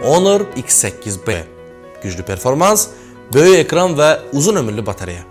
Honor X8B. Güclü performans, böyük ekran və uzun ömürlü batareya.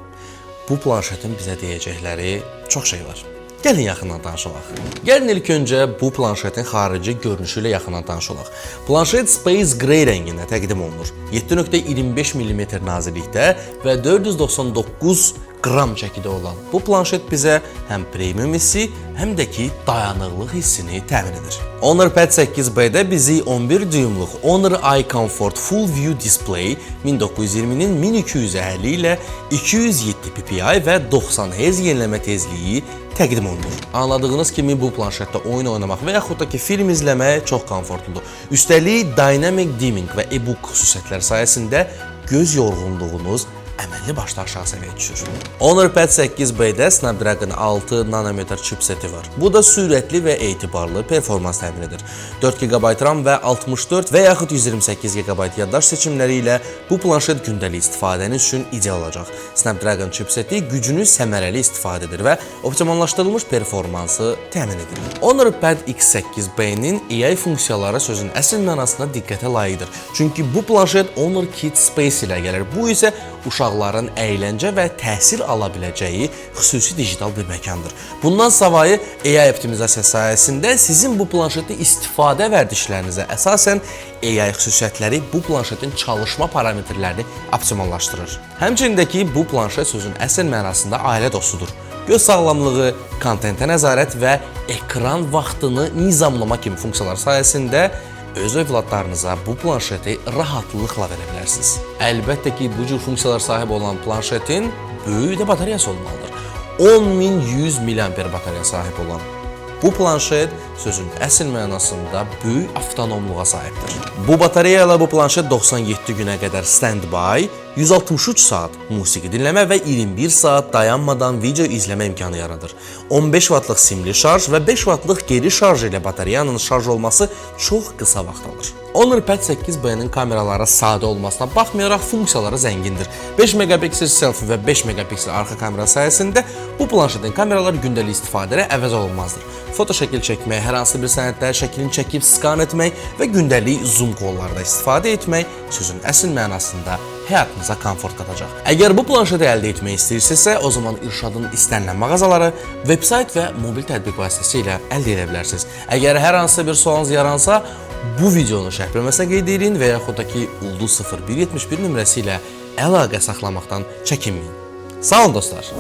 Bu planşetin bizə deyəcəkləri çox şey var. Gəlin yaxından danışaq. Gəlin ilk öncə bu planşetin xarici görünüşü ilə yaxından danışaq. Planşet Space Gray rəngində təqdim olunur. 7.25 mm naziklikdə və 499 qram çəkidə olan bu planşet bizə həm premium hissi, həm də ki dayanıqlıq hissini təmin edir. Honor Pad 8B-də bizi 11 düymlük Honor iComfort Full View Display 1920-nin 1250 ilə 207 ppi və 90 Hz yeniləmə tezliyi təqdim olunur. Anladığınız kimi bu planşetdə oyun oynamaq və yaxud da ki film izləmək çox komfortludur. Üstəlik Dynamic Dimming və e-book xüsusiyyətləri sayəsində göz yorğunluğunuz əməlli başlı aşağı səviyyə düşür. Honor Pad 8B-də Snapdragon 6 nanometr chipseti var. Bu da sürətli və etibarlı performans təmin edir. 4 GB RAM və 64 və yaxud 128 GB yaddaş seçimləri ilə bu planşet gündəlik istifadəniz üçün ideal olacaq. Snapdragon chipseti gücünü səmərəli istifadə edir və optimallaşdırılmış performansı təmin edir. Honor Pad X8B-nin AI funksiyaları sözün əsl mənasında diqqətə layiqdir. Çünki bu planşet Honor Kids Space ilə gəlir. Bu isə uşaqların əyləncə və təhsil ala biləcəyi xüsusi digital bir məkandır. Bundan savayı AI optimizasiya sayəsində sizin bu planşetdə istifadə vərdişlərinizə əsasən AI xüsusiyyətləri bu planşetin çalışma parametrlərini optimallaşdırır. Həmçindəki bu planşet sözün əsl mənasında ailə dostudur. Göz sağlamlığı, kontentə nəzarət və ekran vaxtını nizamlama kimi funksiyalar sayəsində öz övladlarınıza bu planşeti rahatlıqla verə bilərsiniz. Əlbəttə ki, bu cür funksiyalar sahib olan planşetin böyük də batareyası olmalıdır. 10.100 mAh batareyaya sahib olan bu planşet sözün əsl mənasında böyük avtonomluğa sahibdir. Bu batareya ilə bu planşet 97 günə qədər standby, 163 saat musiqi dinləmə və 21 saat dayanmadan video izləmə imkanı yaradır. 15 W'lıq simli şarj və 5 W'lıq geri şarj ilə batareyanın şarj olması çox qısa vaxt alır. Honor Pad 8B-nin kameraları sadə olmasına baxmayaraq funksiyaları zəngindir. 5 megapiksel selfie və 5 megapiksel arxa kamera sayəsində bu planşetin kameraları gündəlik istifadəyə əvəz olunmazdır. Foto şəkil çəkmək, hər hansı bir sənəddə şəklini çəkib skan etmək və gündəlik zoom qollarda istifadə etmək sözün əsl mənasında həyatınıza komfort qatacaq. Əgər bu planşeti əldə etmək istəyirsinizsə, o zaman İrşadın istənilən mağazaları, veb-sayt və mobil tətbiq vasitəsilə əldə edə bilərsiniz. Əgər hər hansı bir sualınız yaransa, bu videonu şərh bölməsinə qeyd edin və yaxud da ki, + 0171 nömrəsi ilə əlaqə saxlamaqdan çəkinməyin. Sağ olun dostlar.